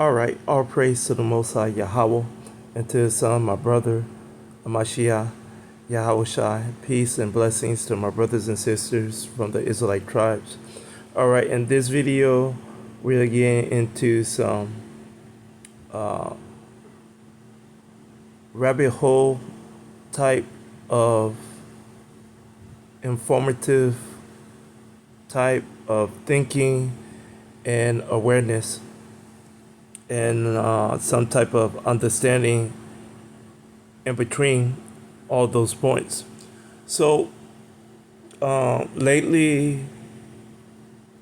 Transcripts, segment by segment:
All right, all praise to the Most High Yahweh and to His Son, my brother, Amashiach, Yahweh Shai. Peace and blessings to my brothers and sisters from the Israelite tribes. All right, in this video, we're getting into some rabbit hole type of informative type of thinking and awareness and some type of understanding in between all those points. So lately,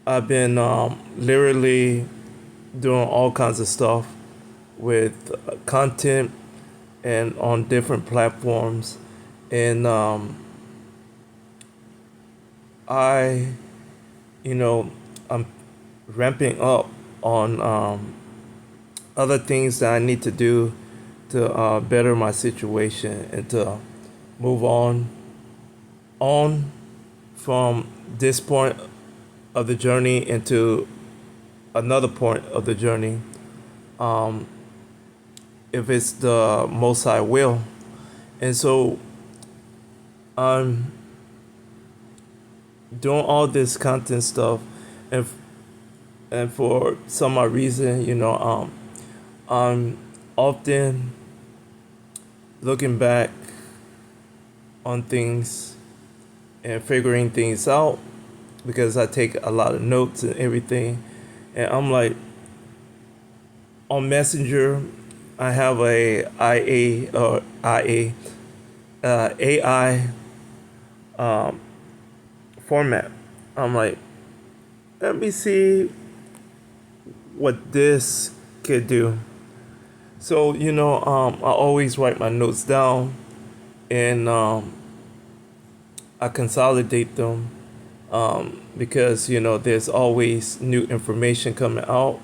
I've been literally doing all kinds of stuff with content and on different platforms, and I, you know, I'm ramping up on other things that I need to do to better my situation and to move on from this point of the journey into another point of the journey, if it's the Most High will. And so I'm doing all this content stuff, and and for some odd reason, I'm often looking back on things and figuring things out because I take a lot of notes and everything. And I'm like, on Messenger, I have a AI format. I'm like, let me see what this could do. So I always write my notes down, and I consolidate them because there's always new information coming out.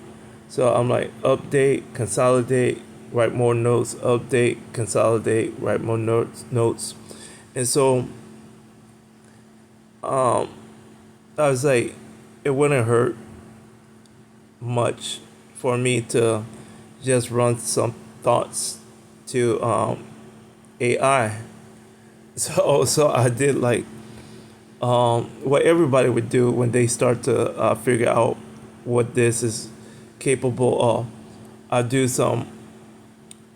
So I'm like, update, consolidate, write more notes, update, consolidate, write more notes. And so I was like, it wouldn't hurt much for me to just run some thoughts to AI. So I did like what everybody would do when they start to figure out what this is capable of. I do some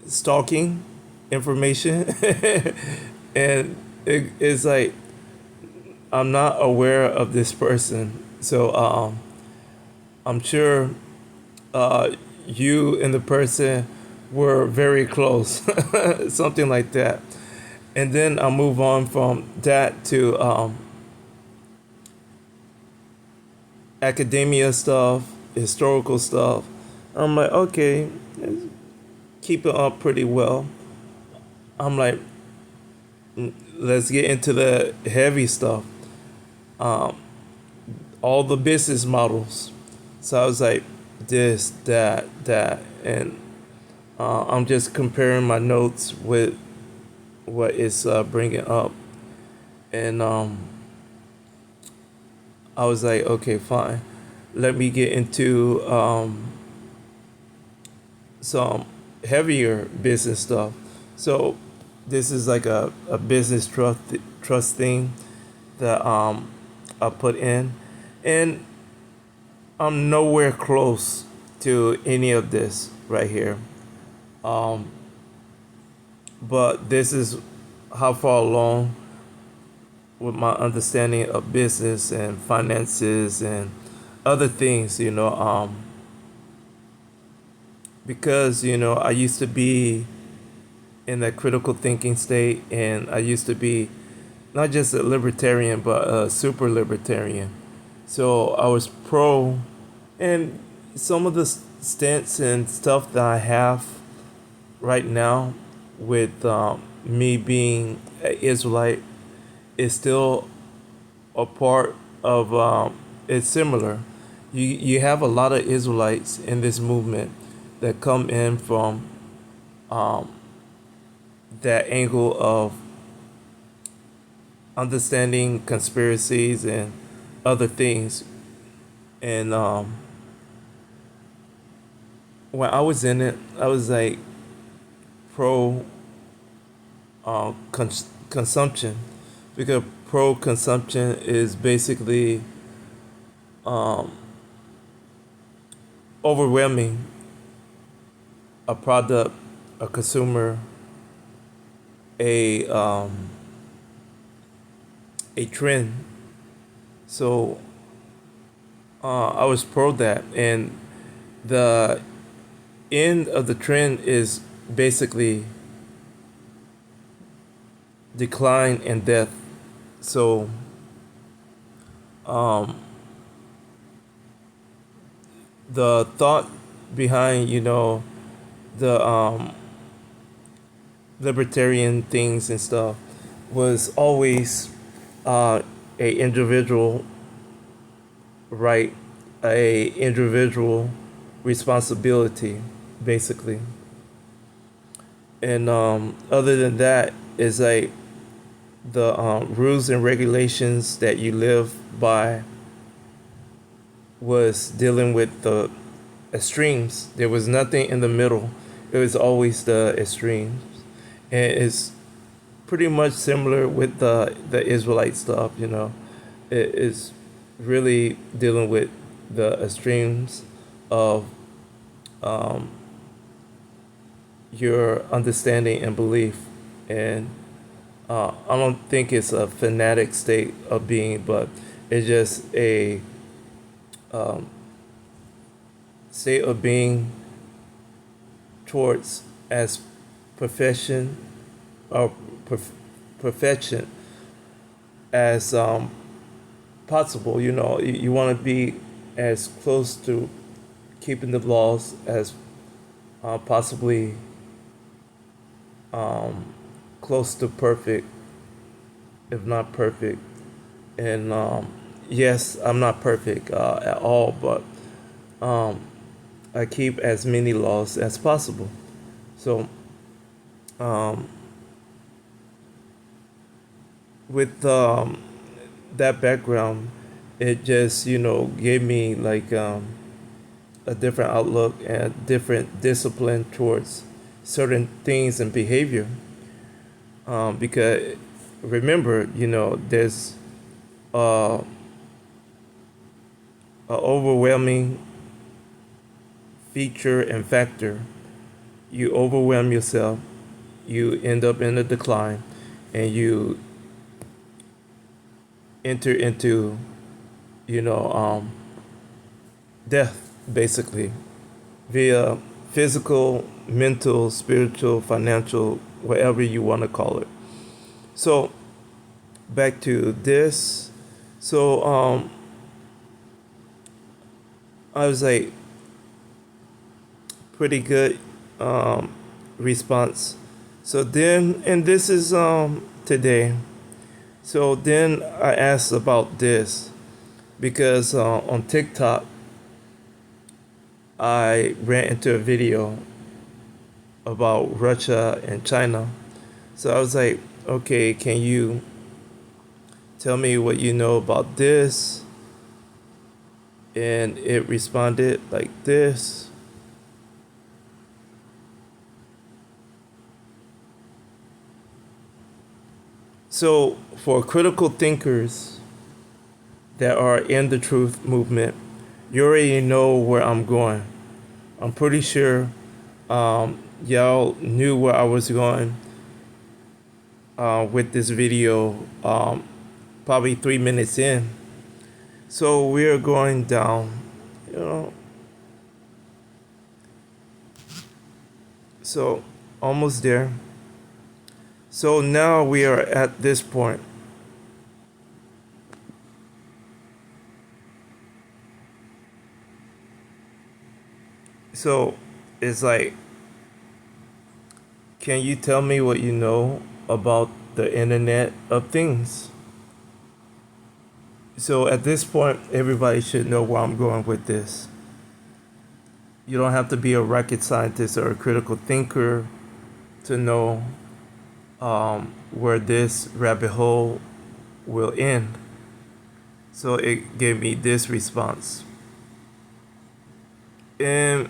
stalking information, and it's like I'm not aware of this person. So I'm sure you and the person were very close, something like that. And then I move on from that to academia stuff, historical stuff. I'm like, okay, keep it up pretty well. I'm like, let's get into the heavy stuff, all the business models. So I was like, this, that, and I'm just comparing my notes with what it's bringing up, and I was like, okay, fine. Let me get into some heavier business stuff. So this is like a business trust thing that I put in, and I'm nowhere close to any of this right here. But this is how far along with my understanding of business and finances and other things, because I used to be in that critical thinking state, and I used to be not just a libertarian but a super libertarian. So I was pro, and some of the stance and stuff that I have right now with me being an Israelite is still a part of it's similar. You have a lot of Israelites in this movement that come in from that angle of understanding conspiracies and other things, and when I was in it, I was like pro consumption, because pro consumption is basically um, overwhelming a product, a consumer, a a trend. So I was pro that, and the end of the trend is basically decline and death. So um, the thought behind, the libertarian things and stuff was always uh, a individual right, a individual responsibility, basically. And other than that, is like the rules and regulations that you live by was dealing with the extremes. There was nothing in the middle. It was always the extremes, and it's pretty much similar with the Israelite stuff. It is really dealing with the extremes of um, your understanding and belief, and I don't think it's a fanatic state of being, but it's just a um, state of being towards as profession or perf- perfection as possible. You want to be as close to keeping the laws as possibly um, close to perfect, if not perfect. And yes, I'm not perfect at all, but um, I keep as many laws as possible. So um, with that background, it just gave me like a different outlook and different discipline towards certain things and behavior. Because remember, there's uh, a overwhelming feature and factor. You overwhelm yourself, you end up in a decline, and you enter into, you know, um, death, basically, via physical, mental, spiritual, financial, whatever you want to call it. So, back to this. So, I was like, pretty good response. So then, and this is today. So then I asked about this because on TikTok I ran into a video about Russia and China. So I was like, okay, can you tell me what you know about this? And it responded like this. So for critical thinkers that are in the truth movement, you already know where I'm going. I'm pretty sure y'all knew where I was going with this video, probably 3 minutes in. So we're going down, you know, so almost there. So now we are at this point. So it's like, can you tell me what you know about the Internet of Things? So at this point, everybody should know where I'm going with this. You don't have to be a rocket scientist or a critical thinker to know where this rabbit hole will end. So it gave me this response. And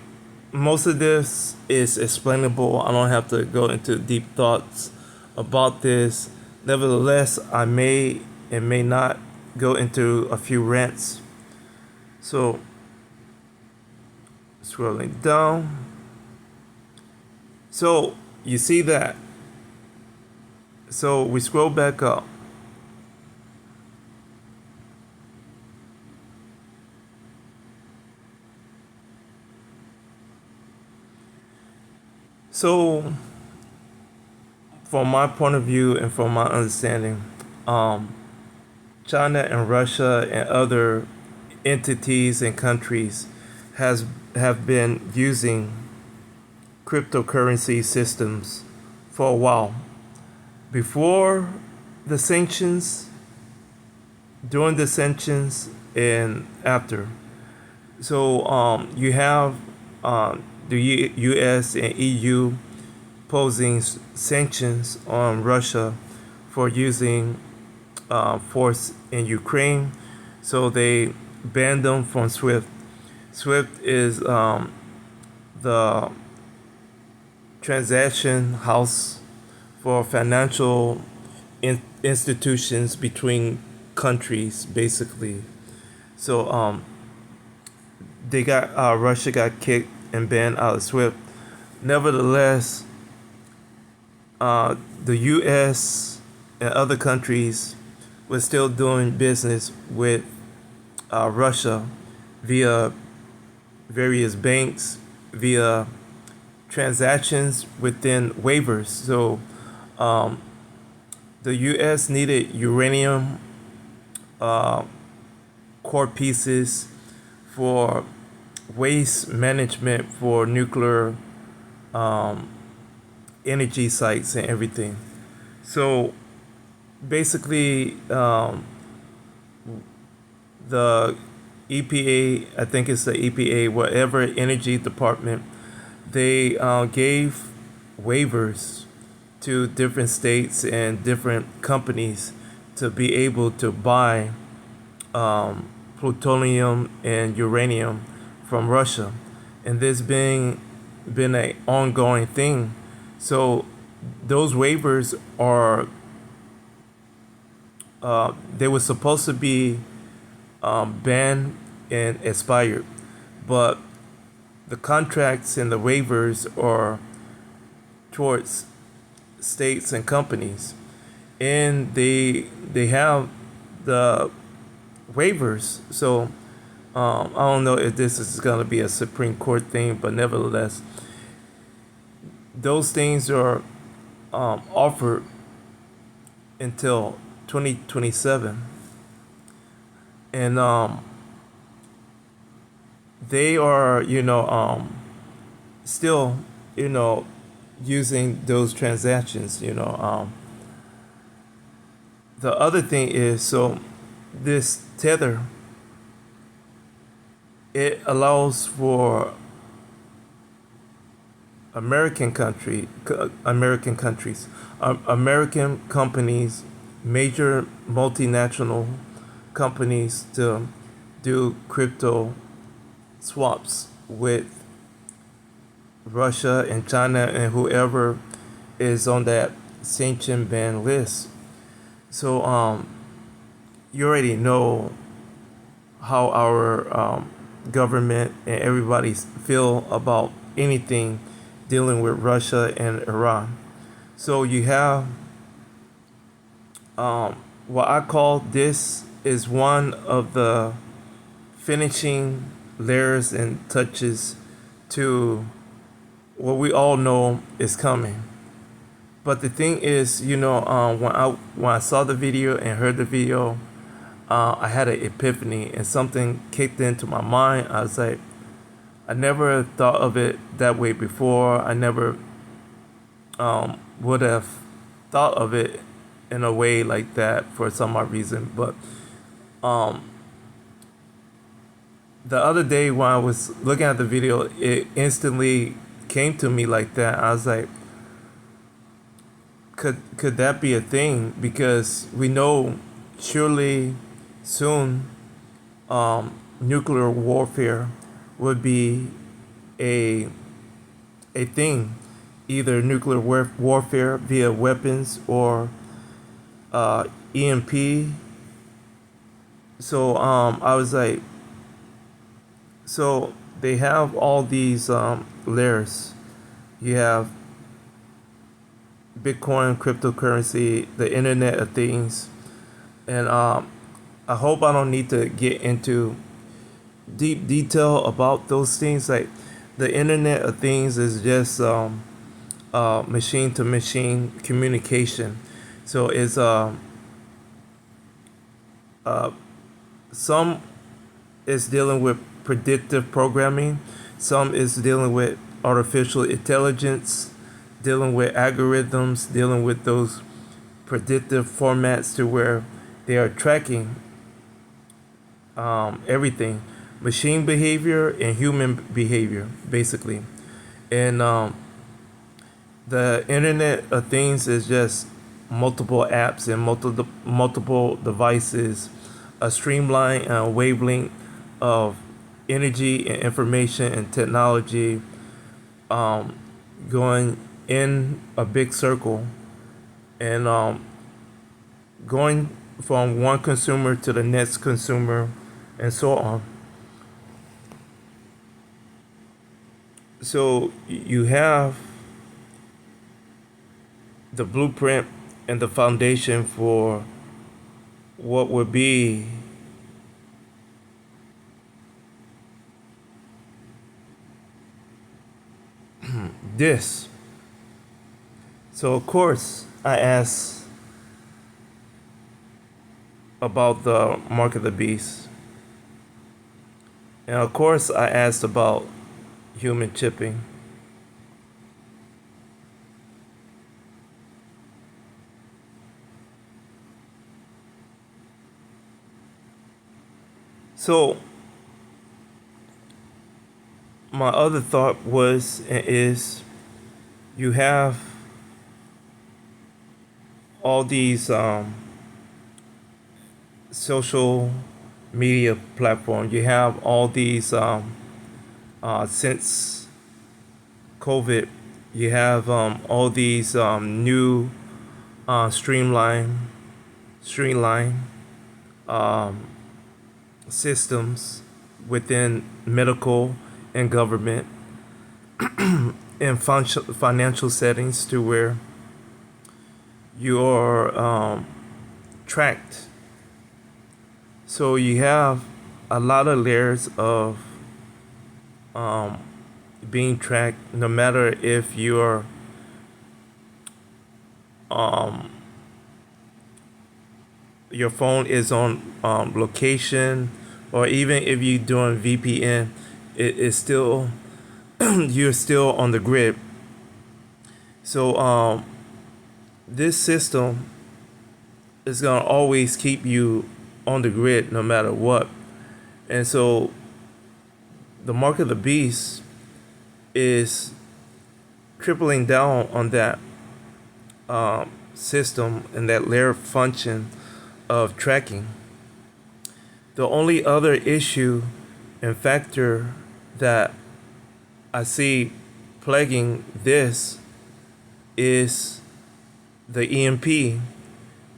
most of this is explainable. I don't have to go into deep thoughts about this. Nevertheless, I may and may not go into a few rants. So, scrolling down. So, you see that. So, we scroll back up. So, from my point of view and from my understanding, um, China and Russia and other entities and countries has have been using cryptocurrency systems for a while. Before the sanctions, during the sanctions, and after. So you have the U.S. and EU posing sanctions on Russia for using force in Ukraine. So they banned them from SWIFT. SWIFT is the transaction house for financial institutions between countries, basically. So they got Russia got kicked and banned out of SWIFT. Nevertheless, the U.S. and other countries were still doing business with Russia via various banks, via transactions within waivers. So the U.S. needed uranium uh, core pieces for waste management for nuclear um, energy sites and everything. So basically, the EPA, I think it's the EPA, whatever energy department, they gave waivers to different states and different companies to be able to buy plutonium and uranium from Russia, and this being been an ongoing thing. So those waivers are they were supposed to be banned and expired, but the contracts and the waivers are towards states and companies, and they have the waivers. So I don't know if this is going to be a Supreme Court thing, but nevertheless, those things are offered until 2027, and they are still using those transactions. The other thing is, so this tether, it allows for American countries, American companies, major multinational companies to do crypto swaps with Russia and China and whoever is on that sanction ban list. So you already know how our government and everybody feel about anything dealing with Russia and Iran. So you have what I call this is one of the finishing layers and touches to what we all know is coming. But the thing is, when I saw the video and heard the video, I had an epiphany and something kicked into my mind. I was like, I never thought of it that way before. I never would have thought of it in a way like that for some odd reason. But the other day when I was looking at the video, it instantly came to me like that. I was like, could that be a thing? Because we know surely soon nuclear warfare would be a a thing, either nuclear warfare via weapons or EMP. So I was like, so they have all these layers. You have Bitcoin, cryptocurrency, the Internet of Things, and I hope I don't need to get into deep detail about those things. Like the Internet of Things is just machine to machine communication. So it's some is dealing with predictive programming, some is dealing with artificial intelligence, dealing with algorithms, dealing with those predictive formats to where they are tracking everything, machine behavior and human behavior, basically. And the Internet of Things is just multiple apps and multiple devices, a streamlined wavelength of energy and information and technology going in a big circle and going from one consumer to the next consumer and so on. So you have the blueprint and the foundation for what would be this. So of course I asked about the mark of the beast. And of course I asked about human chipping. So my other thought was and is you have all these social media platforms. You have all these since COVID. You have all these new streamline um, systems within medical and government and financial settings to where you are tracked. So you have a lot of layers of um, being tracked, no matter if you're um, your phone is on location, or even if you're doing VPN, it is still you're still on the grid. So this system is gonna always keep you on the grid no matter what. And so the mark of the beast is tripling down on that system and that layer function of tracking. The only other issue and factor that I see plaguing this is the EMP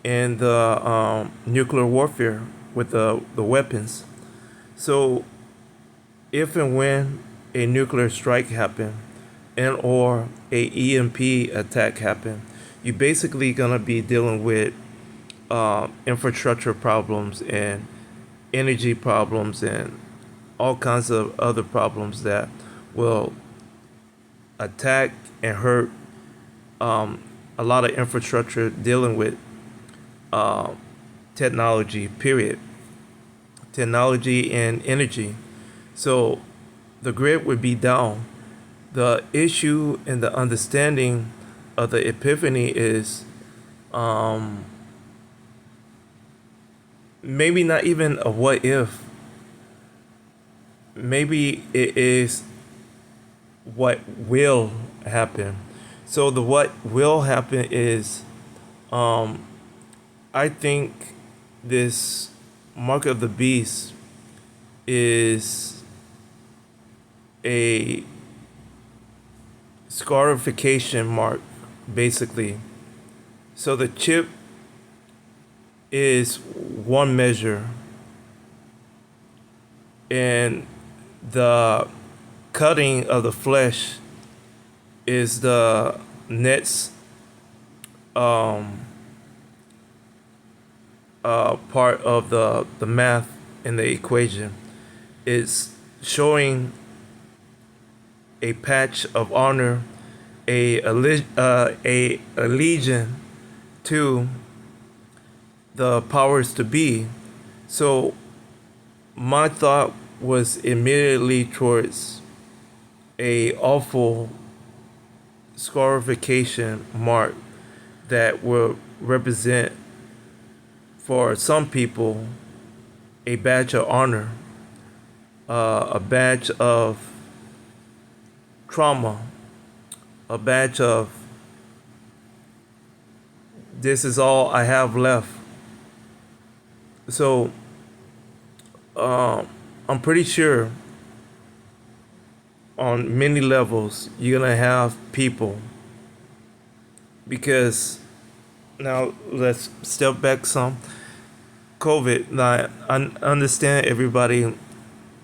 and the nuclear warfare with the weapons. So if and when a nuclear strike happen and or a EMP attack happen, you basically gonna be dealing with infrastructure problems and energy problems and all kinds of other problems that will attack and hurt a lot of infrastructure dealing with uh, technology, period. Technology and energy. So the grid would be down. The issue and the understanding of the epiphany is um, maybe not even a what if. Maybe it is what will happen. So the what will happen is um, I think this mark of the beast is a scarification mark, basically. So the chip is one measure, and the cutting of the flesh is the next um, part of the math in the equation. It's showing a patch of honor, a allegiance to the powers to be. So my thought was immediately towards a awful scarification mark that will represent for some people a badge of honor, a badge of trauma, a badge of this is all I have left. So I'm pretty sure on many levels you're gonna have people, because now let's step back some. COVID. Now I understand everybody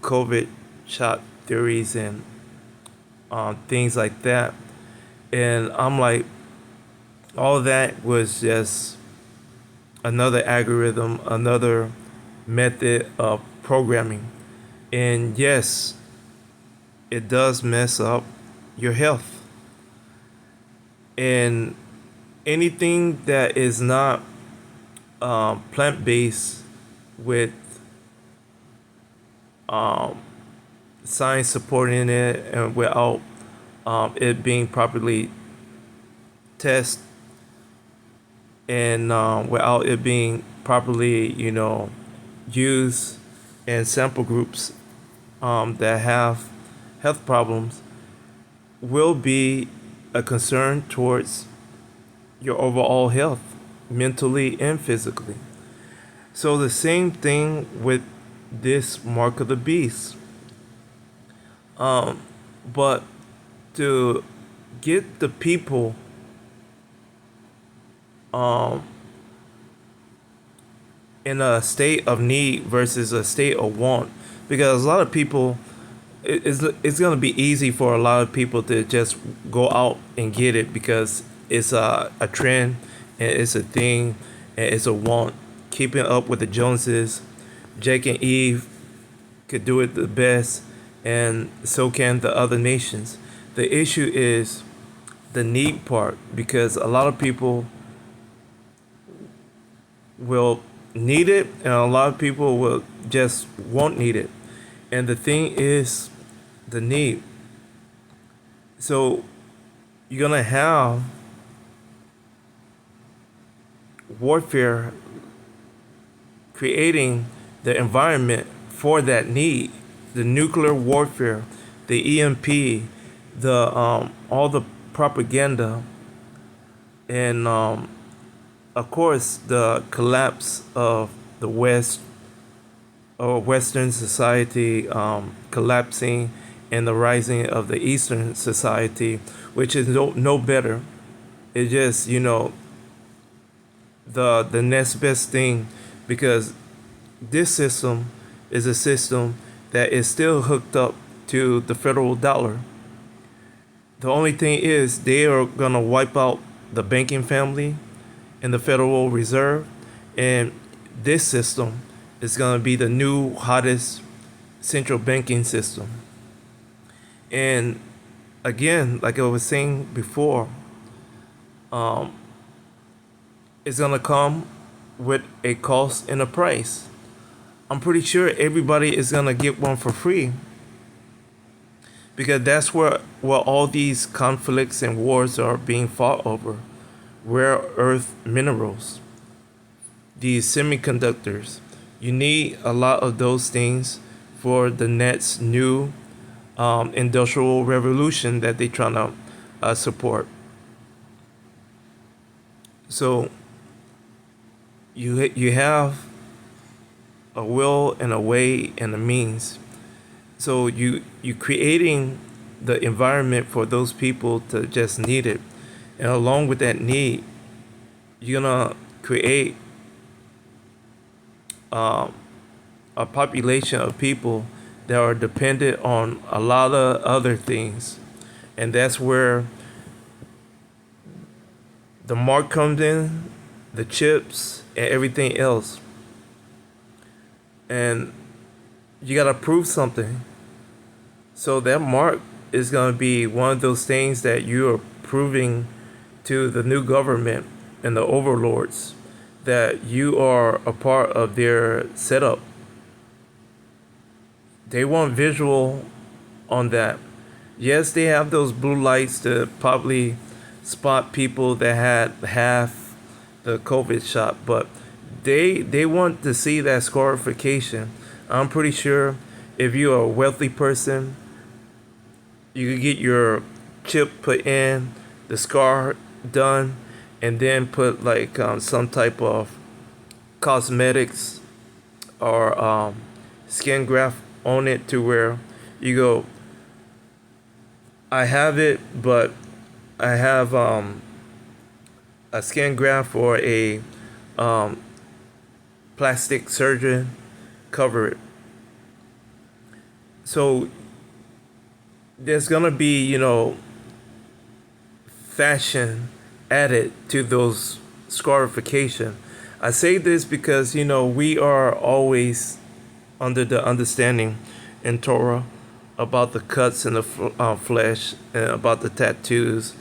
COVID shot theories and things like that, and I'm like, all that was just another algorithm, another method of programming. And yes, it does mess up your health. And anything that is not plant based with um, science supporting it and without it being properly tested and without it being properly, used in sample groups that have health problems, will be a concern towards your overall health, mentally and physically. So the same thing with this mark of the beast. But to get the people um, in a state of need versus a state of want, because a lot of people, it's going to be easy for a lot of people to just go out and get it because it's a trend and it's a thing and it's a want. Keeping up with the Joneses, Jake and Eve could do it the best, and so can the other nations. The issue is the need part, because a lot of people will need it and a lot of people will just won't need it. And the thing is the need. So you're gonna have warfare creating the environment for that need. The nuclear warfare, the EMP, the all the propaganda, and of course the collapse of the West or Western society collapsing, and the rising of the Eastern society, which is no better. It's just the next best thing, because this system is a system that is still hooked up to the federal dollar. The only thing is they are gonna wipe out the banking family and the Federal Reserve, and this system is gonna be the new hottest central banking system. And again, like I was saying before, um, it's gonna come with a cost and a price. I'm pretty sure everybody is gonna get one for free, because that's where all these conflicts and wars are being fought over. Rare earth minerals, these semiconductors. You need a lot of those things for the next new industrial revolution that they're trying to support. So you have a will and a way and a means. So you creating the environment for those people to just need it. And along with that need, you're gonna create um, a population of people that are dependent on a lot of other things. And that's where the mark comes in, the chips, and everything else. And you gotta prove something. So that mark is gonna be one of those things that you are proving to the new government and the overlords that you are a part of their setup. They want visual on that. Yes, they have those blue lights to probably spot people that had half the COVID shot, but they want to see that scarification. I'm pretty sure if you're a wealthy person, you could get your chip put in, the scar done, and then put like some type of cosmetics or skin graft on it to where you go, I have it, but I have a skin graft or a um, plastic surgeon cover it. So there's gonna be, fashion added to those scarification. I say this because, we are always under the understanding in Torah about the cuts in the flesh and about the tattoos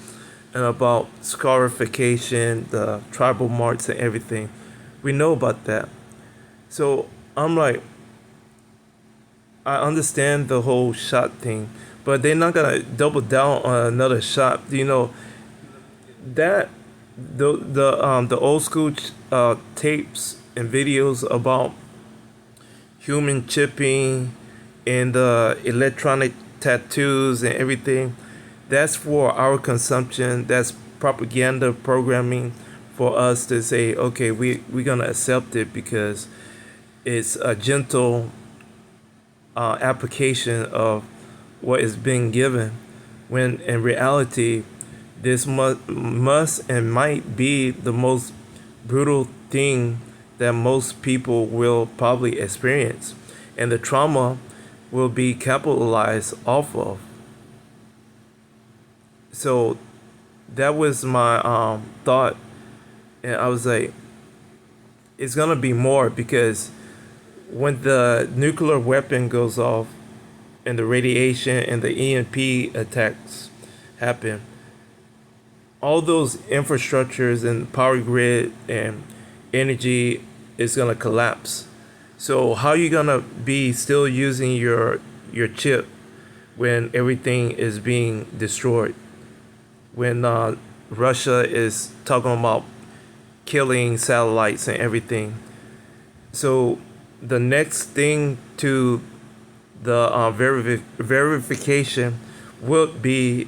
and about scarification, the tribal marks and everything. We know about that. So I'm like, I understand the whole shot thing, but they're not gonna double down on another shot. That the old school tapes and videos about human chipping and the electronic tattoos and everything. That's for our consumption. That's propaganda programming for us to say, okay, we're gonna accept it because it's a gentle application of what is being given. When in reality, this must and might be the most brutal thing that most people will probably experience, and the trauma will be capitalized off of. So that was my thought, and I was like, it's gonna be more because when the nuclear weapon goes off and the radiation and the EMP attacks happen, all those infrastructures and power grid and energy is gonna collapse. So how you gonna be still using your chip when everything is being destroyed? When Russia is talking about killing satellites and everything. So the next thing to the verification will be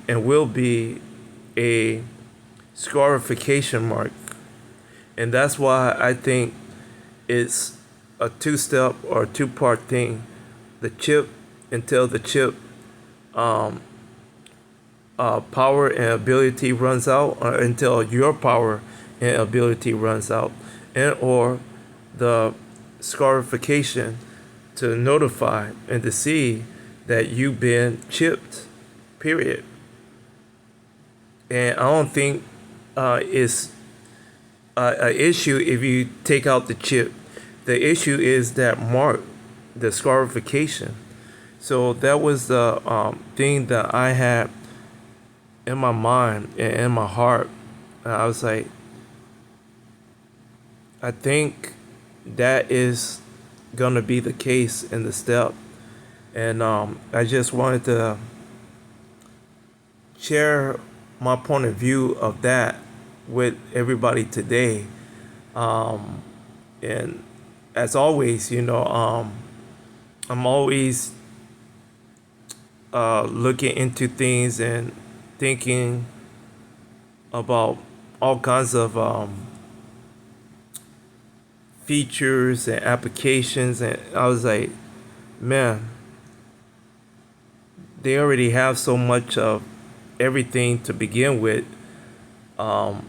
a scarification mark, and that's why I think it's a two-step or two-part thing. The chip until the chip um, power and ability runs out, or until your power and ability runs out, and or the scarification to notify and to see that you've been chipped, period. And I don't think it's an issue if you take out the chip. The issue is that mark, the scarification. So that was the thing that I had in my mind and in my heart. And I was like, I think that is gonna be the case in the step, and I just wanted to share my point of view of that with everybody today. Um, and as always, I'm always looking into things and thinking about all kinds of features and applications, and I was like, man, they already have so much of everything to begin with. Um,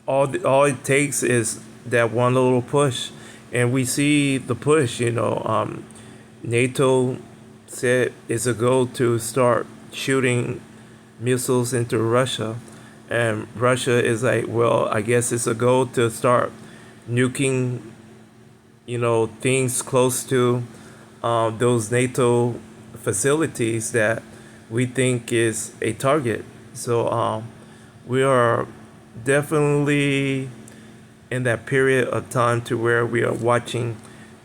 all it takes is that one little push, and we see the push. NATO said it's a goal to start shooting missiles into Russia, and Russia is like, well, I guess it's a goal to start nuking, things close to those NATO facilities that we think is a target. So we are definitely in that period of time to where we are watching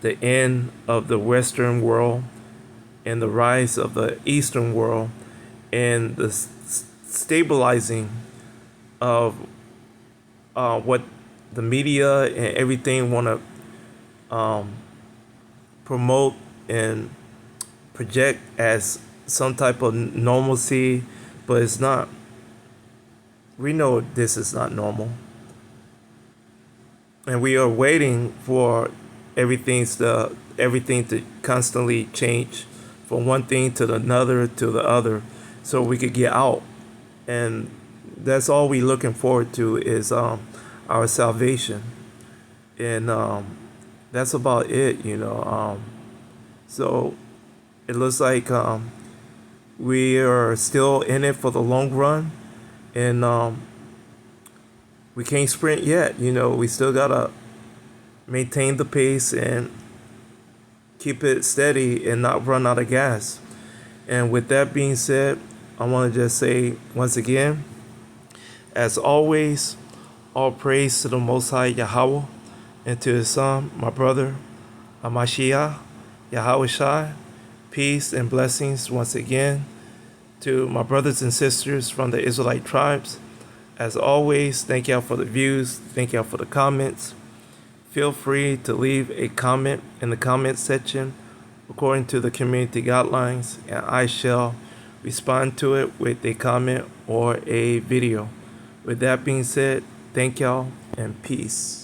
the end of the Western world and the rise of the Eastern world and the stabilizing of what the media and everything want to promote and project as some type of normalcy, but it's not. We know this is not normal, and we are waiting for everything to constantly change from one thing to another to the other, so we could get out. And that's all we looking forward to is our salvation, and that's about it. So it looks like we are still in it for the long run, and we can't sprint yet. We still gotta maintain the pace and keep it steady and not run out of gas. And with that being said, I want to just say once again, as always, all praise to the Most High Yahweh and to His Son, my brother, Hamashiach, Yahweh Shai. Peace and blessings once again to my brothers and sisters from the Israelite tribes. As always, thank y'all for the views. Thank y'all for the comments. Feel free to leave a comment in the comment section according to the community guidelines, and I shall respond to it with a comment or a video. With that being said, thank y'all and peace.